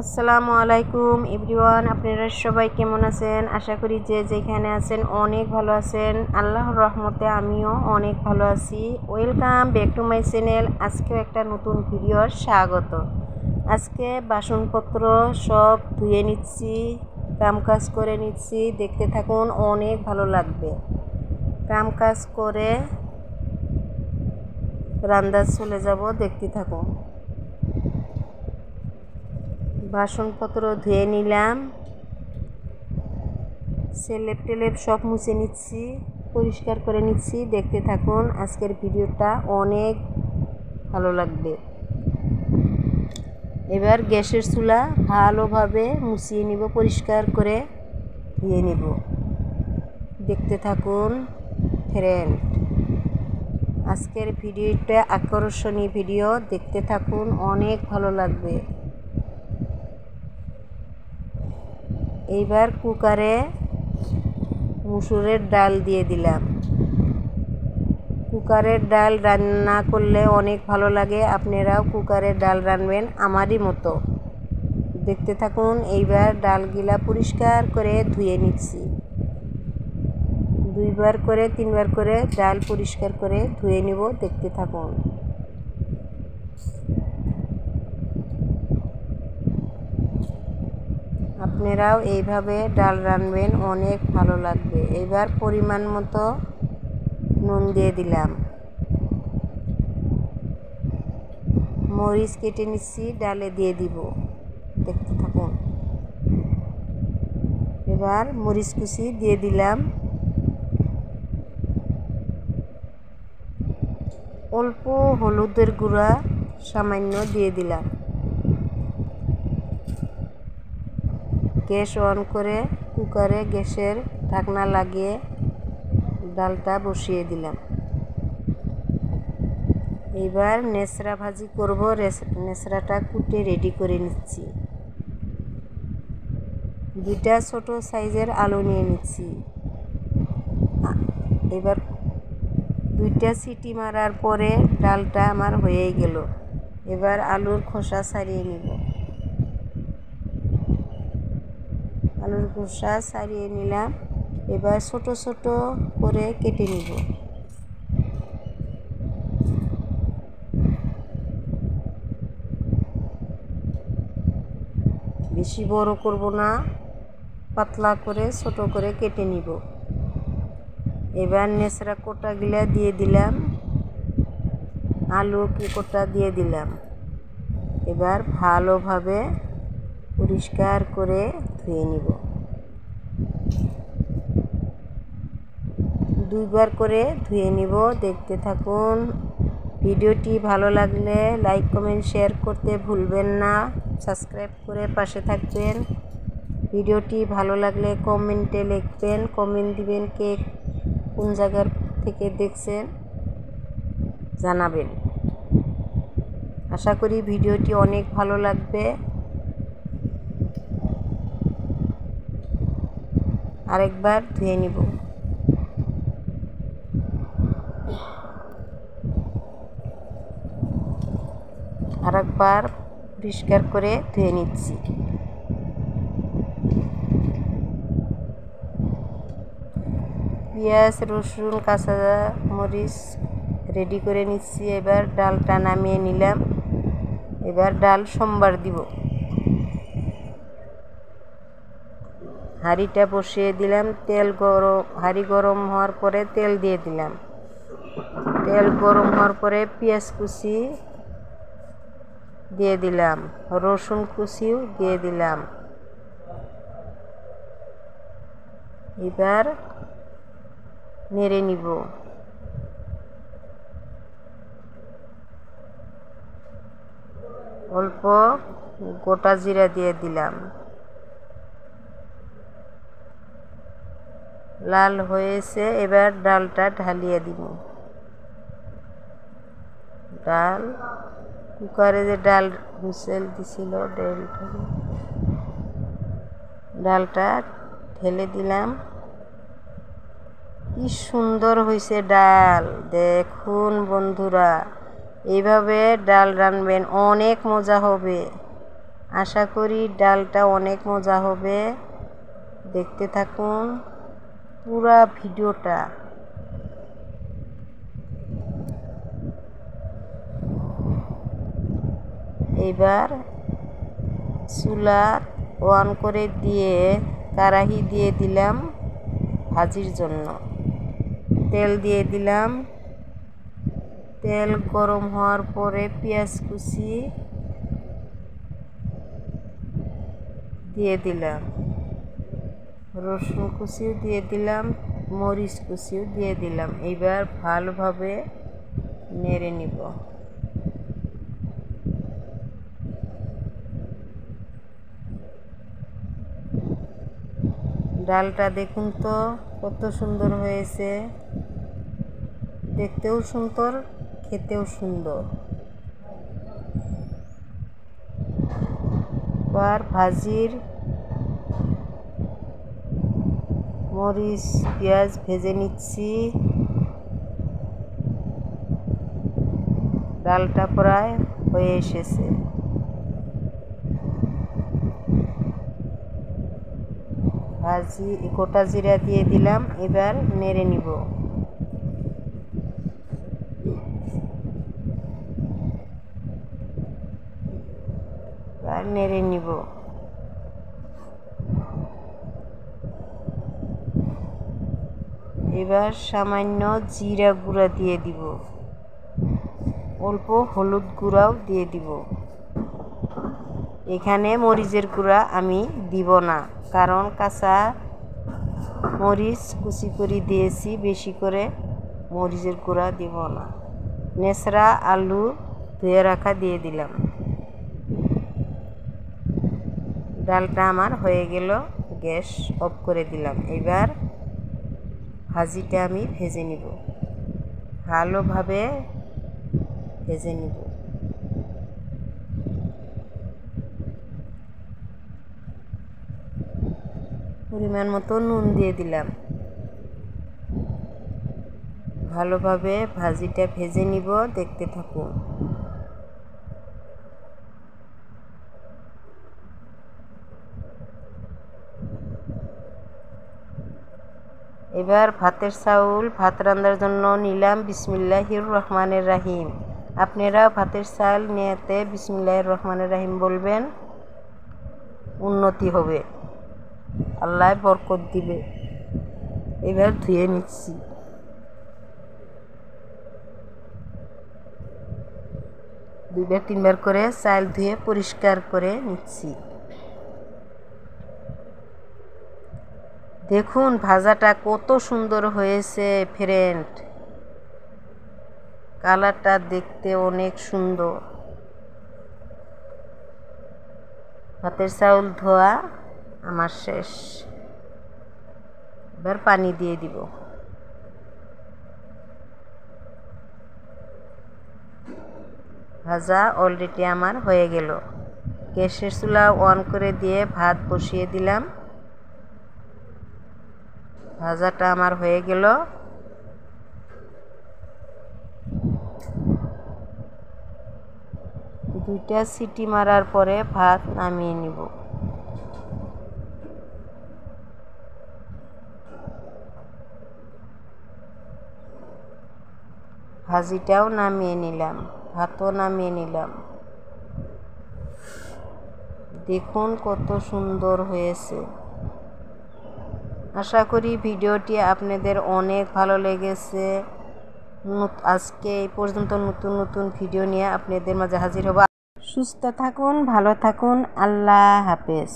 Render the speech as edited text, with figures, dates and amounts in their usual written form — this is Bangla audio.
আসসালামু আলাইকুম এভরিওয়ান, আপনারা সবাই কেমন আছেন? আশা করি যে যেখানে আছেন অনেক ভালো আছেন। আল্লাহর রহমতে আমিও অনেক ভালো আছি। Welcome back to my channel. আজকেও একটা নতুন ভিডিওর স্বাগত। আজকে বাসনপত্র সব ধুয়ে নিচ্ছি, কাজ করে নিচ্ছি। দেখতে থাকুন, অনেক ভালো লাগবে। কাজ করে রান্না চলে যাব, দেখতে থাকুন। বাসনপত্র ধুয়ে নিলাম, সেলেপ টেলেপ সব মুছে নিচ্ছি, পরিষ্কার করে নিচ্ছি। দেখতে থাকুন, আজকের ভিডিওটা অনেক ভালো লাগবে। এবার গ্যাসের চুলা ভালোভাবে মুছিয়ে নিব, পরিষ্কার করে ধুয়ে নিব। দেখতে থাকুন ফ্রেন্ড, আজকের ভিডিওটা আকর্ষণীয় ভিডিও। দেখতে থাকুন, অনেক ভালো লাগবে। এইবার কুকারে মুসুরের ডাল দিয়ে দিলাম। কুকারের ডাল রান্না করলে অনেক ভালো লাগে। আপনারাও কুকারের ডাল রান্নবেন আমারই মতো। দেখতে থাকুন। এইবার ডালগুলা পরিষ্কার করে ধুয়ে নিচ্ছি। 2বার করে 3বার করে ডাল পরিষ্কার করে ধুয়ে নিব। দেখতে থাকুন। আপনারাও এইভাবে ডাল রান্নবেন, অনেক ভালো লাগবে। এবার পরিমাণ মতো নুন দিয়ে দিলাম। মরিচ কেটে নিচ্ছি, ডালে দিয়ে দিব। দেখতে থাকুন। এবার মরিচ কুচি দিয়ে দিলাম। অল্প হলুদের গুঁড়া সামান্য দিয়ে দিলাম। গ্যাস অন করে কুকারে গ্যাসের ঢাকনা লাগিয়ে ডালটা বসিয়ে দিলাম। এবার নেসরা ভাজি করব। নেসরাটা কুটে রেডি করে নিচ্ছি। 2টা ছোট সাইজের আলু নিয়ে নিচ্ছি। এবার 2টা সিটি মারার পরে ডালটা আমার হয়েই গেল। এবার আলুর খোসা ছাড়িয়ে নিব। আলুর খোসা ছাড়িয়ে নিলাম। এবার ছোট ছোট করে কেটে নিব। বেশি বড় করব না, পাতলা করে ছোট করে কেটে নিব। এবার নেসরা কোটাগুলা দিয়ে দিলাম, আলু কোটা দিয়ে দিলাম। এবার ভালোভাবে পরিষ্কার করে ধুয়ে নিব। 2বার করে ধুয়ে নিব। দেখতে থাকুন। ভিডিওটি ভালো লাগলে লাইক কমেন্ট শেয়ার করতে ভুলবেন না। সাবস্ক্রাইব করে পাশে থাকবেন। ভিডিওটি ভালো লাগলে কমেন্টে লিখবেন, কমেন্ট দিবেন, কে কোন জায়গার থেকে দেখছেন জানাবেন। আশা করি ভিডিওটি অনেক ভালো লাগবে। আরেকবার ধুয়ে নিব। আরেকবার পরিষ্কার করে ধুয়ে নিচ্ছি। পেঁয়াজ, রসুন, কাঁচা মরিচ রেডি করে নিচ্ছি। এবার ডালটা নামিয়ে নিলাম। এবার ডাল সম্বার দিব। হাঁড়িটা বসিয়ে দিলাম। হাঁড়ি গরম হওয়ার পরে তেল দিয়ে দিলাম। তেল গরম হওয়ার পরে পেঁয়াজ কুচি দিয়ে দিলাম, রসুন কুচিও দিয়ে দিলাম। এবার নেড়ে নিব। অল্প গোটা জিরা দিয়ে দিলাম। লাল হয়েছে, এবার ডালটা ঢালিয়ে দিব। ডাল কুকারে যে ডাল হুইসেল দিছিল, ডালটা ঢেলে দিলাম। কি সুন্দর হয়েছে ডাল, দেখুন বন্ধুরা। এইভাবে ডাল রান্নবেন, অনেক মজা হবে। আশা করি ডালটা অনেক মজা হবে, দেখতে থাকুন পুরা ভিডিওটা। এবার চুলা অন করে দিয়ে কড়াই দিয়ে দিলাম ভাজির জন্য। তেল দিয়ে দিলাম। তেল গরম হওয়ার পরে পেঁয়াজ কুচি দিয়ে দিলাম, রসুন কুচিও দিয়ে দিলাম, মরিচ কুচিও দিয়ে দিলাম। এবার ভালোভাবে নেড়ে নিব। ডালটা দেখুন তো কত সুন্দর হয়েছে, দেখতেও সুন্দর, খেতেও সুন্দর। এবার ভাজির মরিচ পেঁয়াজ ভেজে নিচ্ছি। ডালটা প্রায় হয়ে এসেছে। ভাজি গোটা জিরা দিয়ে দিলাম। এবার নেড়ে নিব। নেড়ে নিব। এবার সামান্য জিরা গুঁড়া দিয়ে দিব, অল্প হলুদ গুঁড়াও দিয়ে দিব। এখানে মরিচের গুঁড়া আমি দিব না, কারণ কাঁচা মরিচ কুচি করে দিয়েছি, বেশি করে মরিচের গুঁড়া দিব না। নেচড়া আলু ধুয়ে রাখা দিয়ে দিলাম। ডালটা আমার হয়ে গেল, গ্যাস অফ করে দিলাম। এবার ভাজিটা আমি ভেজে নিব, ভালোভাবে ভেজে নিব। পরিমাণ মতো নুন দিয়ে দিলাম। ভালোভাবে ভাজিটা ভেজে নিব, দেখতে থাকুন। এবার ভাতের চাউল ভাত রান্নার জন্য নিলাম। বিসমিল্লাহির রহমানির রাহিম। আপনারা ভাতের চাল নিয়েতে বিসমিল্লাহির রহমানির রাহিম বলবেন, উন্নতি হবে, আল্লাহ বরকত দিবে। এবার ধুয়ে নিচ্ছি। দুইবার তিনবার করে চাল ধুয়ে পরিষ্কার করে নিচ্ছি। দেখুন ভাজাটা কত সুন্দর হয়েছে ফ্রেন্ড, কালারটা দেখতে অনেক সুন্দর। ভাতের চাউল ধোয়া আমার শেষ। এবার পানি দিয়ে দিব। ভাজা অলরেডি আমার হয়ে গেল। গ্যাসের চুলা অন করে দিয়ে ভাত বসিয়ে দিলাম। ভাজাটা আমার হয়ে গেল। দুইটা সিটি মারার পরে ভাত নামিয়ে নিব। ভাজিটাও নামিয়ে নিলাম, ভাতও নামিয়ে নিলাম। দেখুন কত সুন্দর হয়েছে। আশা করি ভিডিওটি আপনাদের অনেক ভালো লেগেছে। আজকে এই পর্যন্ত নতুন নতুন ভিডিও নিয়ে আপনাদের মাঝে হাজির হব। সুস্থ থাকুন, ভালো থাকুন, আল্লাহ হাফেজ।